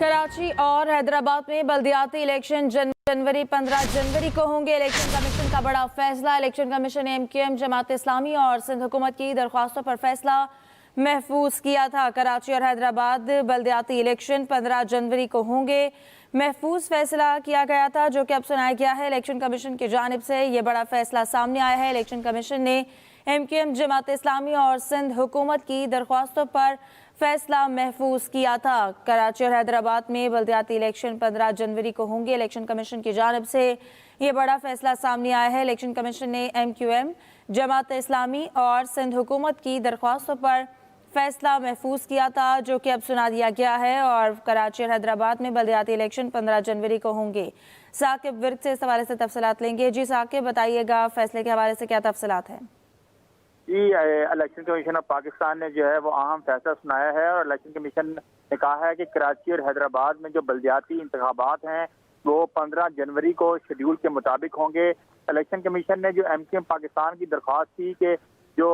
कराची और हैदराबाद में बल्दियाती इलेक्शन जनवरी 15 जनवरी को होंगे। इलेक्शन कमीशन का बड़ा फैसला। इलेक्शन कमीशन ने MQM, जमात इस्लामी और सिंध हुकूमत की दरख्वास्तों पर फैसला महफूज किया था। कराची और हैदराबाद बल्दियाती इलेक्शन 15 जनवरी को होंगे। महफूज फैसला किया गया था, जो कि अब सुनाया गया है। इलेक्शन कमीशन की जानिब से ये बड़ा फैसला सामने आया है। इलेक्शन कमीशन ने MQM, जमात इस्लामी और सिंध हुकूमत की दरख्वास्तों पर फैसला महफूज किया था। कराची और हैदराबाद में बल्दियाती इलेक्शन 15 जनवरी को होंगे। इलेक्शन कमीशन की जानिब से ये बड़ा फैसला सामने आया है। इलेक्शन कमीशन ने MQM, जमात इस्लामी और सिंध हुकूमत की दरख्वास्तों पर फैसला महफूज किया था, जो कि अब सुना दिया गया है। और कराची और हैदराबाद में बल्दियाती इलेक्शन 15 जनवरी को होंगे। साकिब विर्क से इस हवाले से तफसीलात लेंगे। जी साकिब, बताइएगा फैसले के हवाले से क्या तफसीलात हैं? जी, इलेक्शन कमीशन ऑफ पाकिस्तान ने जो है वो अहम फैसला सुनाया है और इलेक्शन कमीशन ने कहा है कि कराची और हैदराबाद में जो बल्दियाती इंतखाबात हैं वो 15 जनवरी को शेड्यूल के मुताबिक होंगे। इलेक्शन कमीशन ने जो MQM पाकिस्तान की दरख्वास्त थी कि जो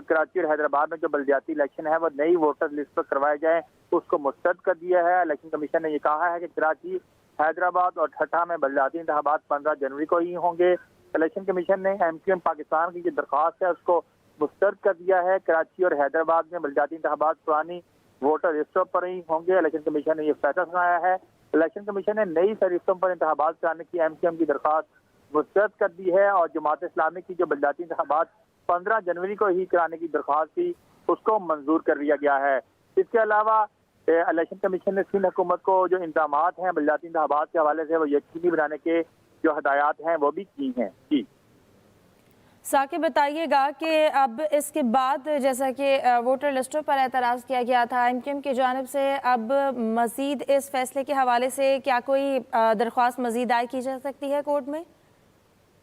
कराची और हैदराबाद में जो बल्दियाती इलेक्शन है वो नई वोटर लिस्ट पर करवाए जाए, उसको मुस्तरद कर दिया है। इलेक्शन कमीशन ने ये कहा है कि कराची, हैदराबाद और ठट्ठा में बल्दियाती इंतखाबात 15 जनवरी को ही होंगे। इलेक्शन कमीशन ने MQM पाकिस्तान की जो दरख्वास्त है उसको मुस्तरद कर दिया है। कराची और हैदराबाद में बल्दियाती इंतखाबात पुरानी वोटर लिस्टों पर ही होंगे। इलेक्शन कमीशन ने यह फैसला सुनाया है। इलेक्शन कमीशन ने नई फहरिस्तों पर इंतखाबात कराने की MQM की दरख्वास्त मुस्तरद कर दी है और जमात इस्लामी की जो बल्दियाती इंतखाबात 15 जनवरी को ही कराने की दरख्वास्त थी उसको मंजूर कर लिया गया है। इसके अलावा इलेक्शन कमीशन ने सिंध हुकूमत को जो इंतजामात हैं बल्दियाती इंतखाबात के हवाले से वो यकीनी बनाने के जो हदायत हैं वो भी की हैं। जी साकिब, बताइएगा कि अब इसके बाद जैसा कि वोटर लिस्टों पर एतराज़ किया गया था MQM की जानिब से, अब मज़ीद इस फैसले के हवाले से क्या कोई दरख्वास्त मज़ीद दायर की जा सकती है कोर्ट में?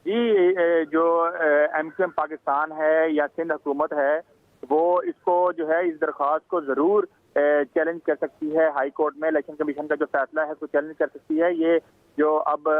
जी, जो MQM पाकिस्तान है या सिंध हुकूमत है वो इसको जो है इस दरख्वास्त को ज़रूर चैलेंज कर सकती है हाई कोर्ट में। इलेक्शन कमीशन का जो फैसला है उसको चैलेंज कर सकती है। ये जो अब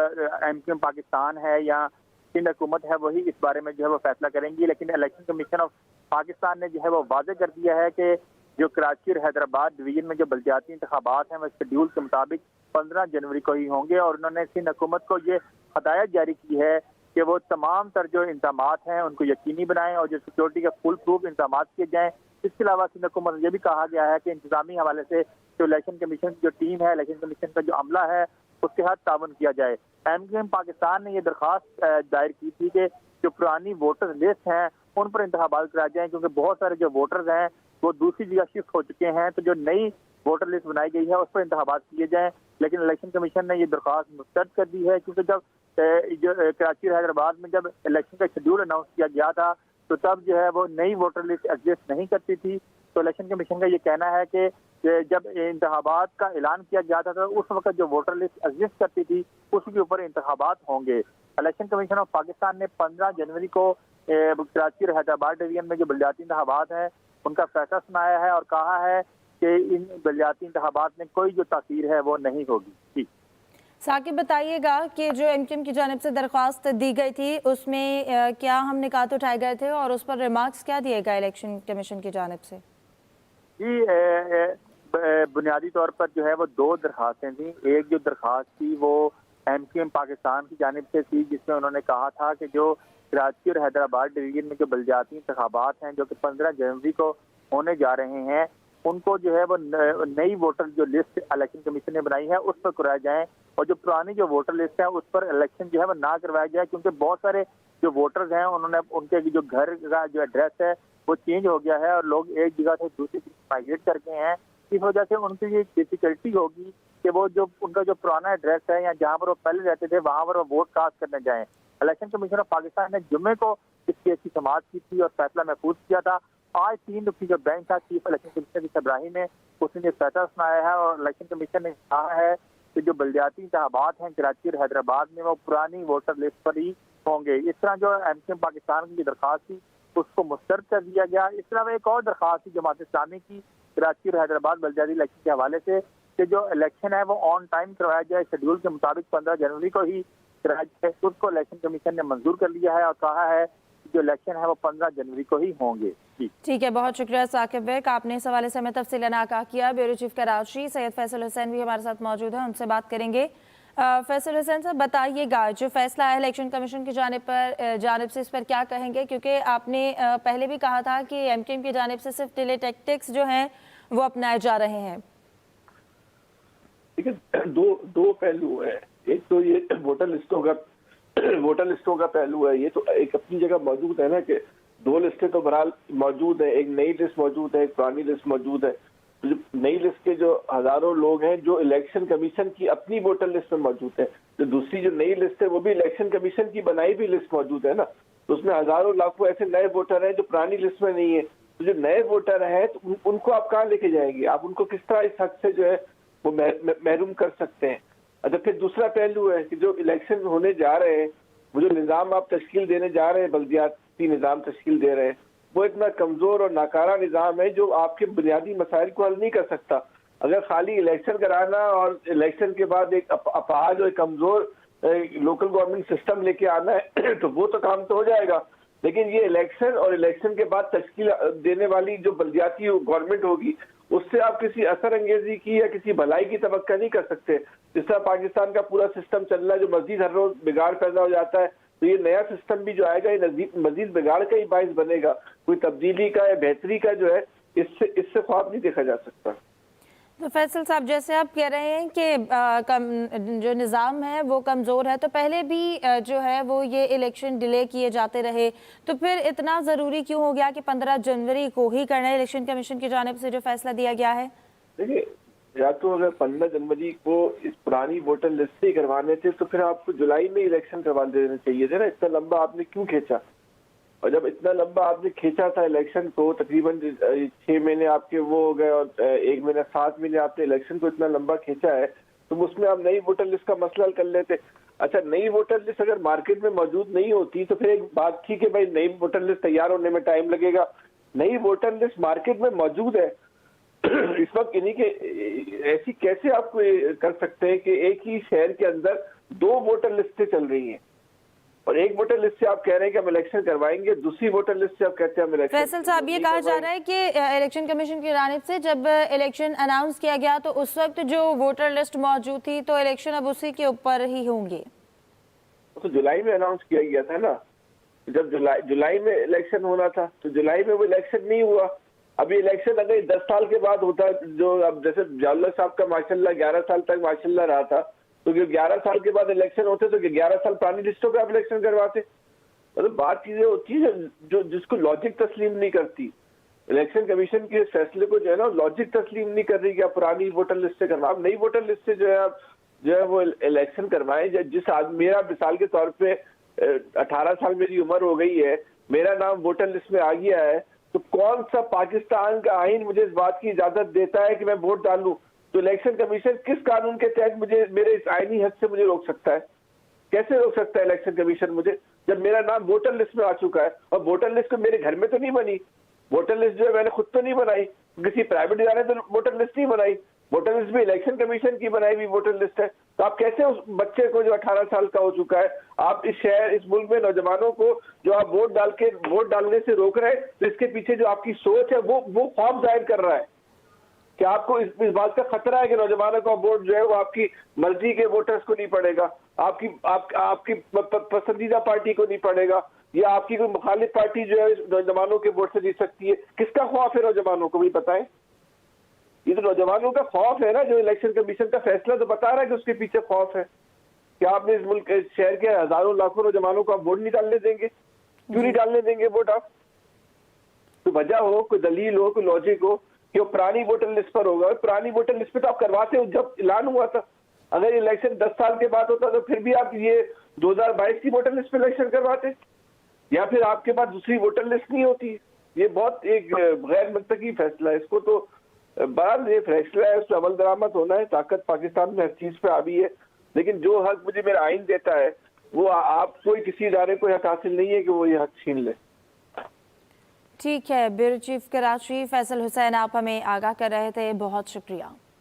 MQM पाकिस्तान है या सिंध हुकूमत है वही इस बारे में जो है वो फैसला करेंगी। लेकिन इलेक्शन कमीशन ऑफ पाकिस्तान ने जो है वो वाज़ेह कर दिया है कि जो कराची और हैदराबाद डिवीजन में जो बल्दियाती इंतखाबात हैं वो शेड्यूल के मुताबिक 15 जनवरी को ही होंगे। और उन्होंने सिंध हुकूमत को ये हदायत जारी की है कि वो तमाम तर जो इंतजामात हैं उनको यकीनी बनाएं और जो सिक्योरिटी के फुल प्रूफ इंतजामात किए जाएँ। इसके अलावा सिंध हुकूमत ने यह भी कहा गया है कि इंतजामी हवाले से जो इलेक्शन कमीशन की जो टीम है, इलेक्शन कमीशन का जो अमला है उसके साथ ताउन किया जाए। MQM पाकिस्तान ने ये दरख्वास्त दायर की थी कि जो पुरानी वोटर लिस्ट हैं उन पर इंतखाबात कराए जाएं, क्योंकि बहुत सारे जो वोटर्स हैं वो दूसरी जगह शिफ्ट हो चुके हैं। तो जो नई वोटर लिस्ट बनाई गई है उस पर इंतखाबात किए जाएं। लेकिन इलेक्शन कमीशन ने ये दरख्वास्त मुस्तरद कर दी है, क्योंकि जब जो कराची और हैदराबाद में जब इलेक्शन का शेड्यूल अनाउंस किया गया था तो तब जो है वो नई वोटर लिस्ट एग्जिस्ट नहीं करती थी। तो इलेक्शन कमीशन का ये कहना है कि जब इंतखाबात का ऐलान किया गया था तो उस वक्त जो वोटर लिस्ट एग्जिस्ट करती थी उसके ऊपर इंतखाबात होंगे। इलेक्शन कमीशन ऑफ पाकिस्तान ने 15 जनवरी को कराची और हैदराबाद डिवीजन में जो बल्दियाती इंतखाबात हैं उनका फैसला सुनाया है और कहा है कि इन बल्दियाती इंतखाबात में कोई जो तासीर है वो नहीं होगी। ठीक साकिब, बताइएगा कि जो MQM की जानिब से दरख्वास्त दी गई थी उसमें क्या हम निकात उठाए गए थे और उस पर रिमार्क्स क्या दिए गए इलेक्शन कमीशन की जानिब से? जी, बुनियादी तौर पर जो है वो दो दरख्वास्तें थी। एक जो दरख्वास्त थी वो MQM पाकिस्तान की जानिब से थी जिसमें उन्होंने कहा था कि जो कराची और हैदराबाद डिवीजन में जो बल्दियाती इंतखाबात हैं जो कि 15 जनवरी को होने जा रहे हैं उनको जो है वो नई वोटर जो लिस्ट इलेक्शन कमीशन ने बनाई है उस पर कराया जाए और जो पुरानी जो वोटर लिस्ट है उस पर इलेक्शन जो है वो ना करवाया जाए, क्योंकि बहुत सारे जो वोटर्स हैं उन्होंने उनके जो घर का जो एड्रेस है वो चेंज हो गया है और लोग एक जगह से दूसरी जगह माइग्रेट कर गए हैं। इस वजह से उनकी ये डिफिकल्टी होगी कि वो जो उनका जो पुराना एड्रेस है या जहाँ पर वो पहले रहते थे वहाँ पर वो वोट कास्ट करने जाएं। इलेक्शन कमीशन ऑफ पाकिस्तान ने जुम्मे को इस केस की समाअत की थी और फैसला महफूज किया था। आज 3 रुपये जो बैंक था चीफ इलेक्शन कमीशनर की इब्राहिम ने उसने फैसला सुनाया है और इलेक्शन कमीशन ने कहा है कि जो बल्दियाती इंतखाबात हैं कराची और हैदराबाद में वो पुरानी वोटर लिस्ट पर ही होंगे। इस तरह जो MQM पाकिस्तान की दरख्वास्त थी उसको मुस्तरद कर दिया गया। इस तरह एक और दरख्वास्त थी जमात इस्लामी की कराची और हैदराबाद बल्दियाती इलेक्शन के हवाले से कि जो इलेक्शन है वो ऑन टाइम करवाया जाए, शेड्यूल के मुताबिक 15 जनवरी को ही कराया जाए। उसको इलेक्शन कमीशन ने मंजूर कर लिया है और कहा है जो इलेक्शन है वो 15 जनवरी को ही होंगे। जी ठीक है, बहुत शुक्रिया साकिब बेग, आपने इस हवाले से हमें तफसीलन आगाह किया। ब्यूरो चीफ कराची सैयद फैसल हुसैन भी हमारे साथ मौजूद है, उनसे बात करेंगे। फैसल हुसैन साहब, बताइएगा जो फैसला है इलेक्शन कमीशन की जानिब से, इस पर क्या कहेंगे? क्योंकि आपने पहले भी कहा था कि एमक्यूएम की जानिब से सिर्फ डिले टैक्टिक्स जो हैं वो अपनाए जा रहे हैं। देखिए, दो पहलू है। एक तो ये वोटर लिस्टों का पहलू है। ये तो एक अपनी जगह मौजूद है ना कि 2 लिस्टें तो बहरहाल मौजूद है, एक नई लिस्ट मौजूद है, एक पुरानी लिस्ट मौजूद है। तो जो नई लिस्ट के जो हजारों लोग हैं जो इलेक्शन कमीशन की अपनी वोटर लिस्ट में मौजूद है, तो दूसरी जो नई लिस्ट है वो भी इलेक्शन कमीशन की बनाई भी लिस्ट मौजूद है ना, तो उसमें हजारों लाखों ऐसे नए वोटर हैं जो पुरानी लिस्ट में नहीं है। तो जो नए वोटर हैं तो उनको आप कहाँ लेके जाएंगे? आप उनको किस तरह इस हक से जो है वो महरूम कर सकते हैं? अच्छा, फिर दूसरा पहलू है कि जो इलेक्शन होने जा रहे हैं, वो जो निज़ाम आप तश्कील देने जा रहे हैं, बल्दियाती निज़ाम तश्कील दे रहे हैं, वो इतना कमजोर और नाकारा निज़ाम है जो आपके बुनियादी मसाइल को हल नहीं कर सकता। अगर खाली इलेक्शन कराना और इलेक्शन के बाद एक अपाहज और कमजोर लोकल गवर्नमेंट सिस्टम लेके आना है तो वो तो काम तो हो जाएगा, लेकिन ये इलेक्शन और इलेक्शन के बाद तश्कील देने वाली जो बल्दियाती गवर्नमेंट होगी उससे आप किसी असर अंगेजी की या किसी भलाई की तवक्का नहीं कर सकते। जिस तरह पाकिस्तान का पूरा सिस्टम चल रहा है, जो मजीद हर रोज बिगाड़ पैदा हो जाता है, तो ये नया सिस्टम भी जो आएगा ये मजीद बिगाड़ का ही बाइस बनेगा। कोई तब्दीली का या बेहतरी का जो है इससे ख्वाब नहीं देखा जा सकता। तो फैसल साहब, जैसे आप कह रहे हैं कि जो निज़ाम है वो कमज़ोर है, तो पहले भी जो है वो ये इलेक्शन डिले किए जाते रहे, तो फिर इतना ज़रूरी क्यों हो गया कि 15 जनवरी को ही करना है इलेक्शन कमीशन की जानिब से जो फैसला दिया गया है? देखिए, या तो अगर 15 जनवरी को इस पुरानी वोटर लिस्ट से करवाने थे तो फिर आपको जुलाई में इलेक्शन करवा देने चाहिए थे ना। इतना लंबा आपने क्यों खींचा? और जब इतना लंबा आपने खींचा था इलेक्शन को, तकरीबन 6 महीने आपके वो हो गए और 1 महीना 7 महीने आपने इलेक्शन को इतना लंबा खींचा है, तो उसमें आप नई वोटर लिस्ट का मसला हल कर लेते। अच्छा, नई वोटर लिस्ट अगर मार्केट में मौजूद नहीं होती तो फिर एक बात थी कि भाई नई वोटर लिस्ट तैयार होने में टाइम लगेगा। नई वोटर लिस्ट मार्केट में मौजूद है इस वक्त, इन्हीं के ऐसी कैसे आप कर सकते हैं कि एक ही शहर के अंदर 2 वोटर लिस्टें चल रही हैं और एक वोटर लिस्ट से आप कह रहे हैं कि हम इलेक्शन करवाएंगे, दूसरी वोटर लिस्ट से आप कहते हैं हम इलेक्शन। फैसल साहब, ये कहा जा रहा है कि इलेक्शन कमीशन की जानिब से जब इलेक्शन अनाउंस किया गया तो उस वक्त जो वोटर लिस्ट मौजूद थी तो इलेक्शन अब उसी के ऊपर ही होंगे। तो जुलाई में अनाउंस किया गया था ना, जब जुलाई में इलेक्शन होना था तो जुलाई में वो इलेक्शन नहीं हुआ। अभी इलेक्शन अगर 10 साल के बाद होता, जो अब जैसे जवाहर साहब का माशाल्लाह 11 साल तक माशाल्लाह रहा था, तो 11 साल के बाद इलेक्शन होते तो 11 साल पुरानी लिस्टों पे आप इलेक्शन करवाते। मतलब बात चीजें होती है जो जिसको लॉजिक तस्लीम नहीं करती। इलेक्शन कमीशन के फैसले को जो है ना लॉजिक तस्लीम नहीं कर रही कि आप पुरानी वोटर लिस्ट से करवा, आप नई वोटर लिस्ट से जो है आप जो है वो इलेक्शन करवाएं। जिस आदमी, मेरा मिसाल के तौर पे 18 साल मेरी उम्र हो गई है, मेरा नाम वोटर लिस्ट में आ गया है, तो कौन सा पाकिस्तान का आईन मुझे इस बात की इजाजत देता है कि मैं वोट डालूं? तो इलेक्शन कमीशन किस कानून के तहत मुझे मेरे इस आईनी हक से मुझे रोक सकता है? कैसे रोक सकता है इलेक्शन कमीशन मुझे, जब मेरा नाम वोटर लिस्ट में आ चुका है? और वोटर लिस्ट तो मेरे घर में तो नहीं बनी, वोटर लिस्ट जो है मैंने खुद तो नहीं बनाई, किसी प्राइवेट इदारे ने तो वोटर लिस्ट नहीं बनाई, वोटर लिस्ट भी इलेक्शन कमीशन की बनाई हुई वोटर लिस्ट है। तो आप कैसे उस बच्चे को जो 18 साल का हो चुका है, आप इस शहर इस मुल्क में नौजवानों को जो आप वोट डालने से रोक रहे हैं, तो इसके पीछे जो आपकी सोच है वो खौफ जाहिर कर रहा है कि आपको इस बात का खतरा है कि नौजवानों का वोट जो है वो आपकी मर्जी के वोटर्स को नहीं पड़ेगा, आपकी पसंदीदा पार्टी को नहीं पड़ेगा, या आपकी कोई मुखालिफ पार्टी जो है नौजवानों के वोट से जीत सकती है। किसका खौफ है नौजवानों को, भी बताएं? ये तो नौजवानों का खौफ है ना, जो इलेक्शन कमीशन का फैसला तो बता रहा है कि उसके पीछे खौफ है कि आपने इस मुल्क शहर के हजारों लाखों नौजवानों को आप वोट नहीं डालने देंगे। क्यों नहीं डालने देंगे वोट आप? कोई वजह हो, कोई दलील हो, कोई लॉजिक हो कि वो पुरानी वोटर लिस्ट पर होगा। पुरानी वोटर लिस्ट पे तो आप करवाते हो जब ऐलान हुआ था। अगर इलेक्शन 10 साल के बाद होता तो फिर भी आप ये 2022 की वोटर लिस्ट पे इलेक्शन करवाते, या फिर आपके पास दूसरी वोटर लिस्ट नहीं होती। ये बहुत एक गैर मंतकी फैसला है। इसको तो बार ये फैसला है, उस पर अमल दरामद होना है। ताकत पाकिस्तान में हर चीज पे हावी है, लेकिन जो हक मुझे मेरा आइन देता है वो आप कोई किसी इदारे को हक हासिल नहीं है कि वो ये हक छीन ले। ठीक है, ब्यूरो चीफ कराची फैसल हुसैन, आप हमें आगाह कर रहे थे, बहुत शुक्रिया।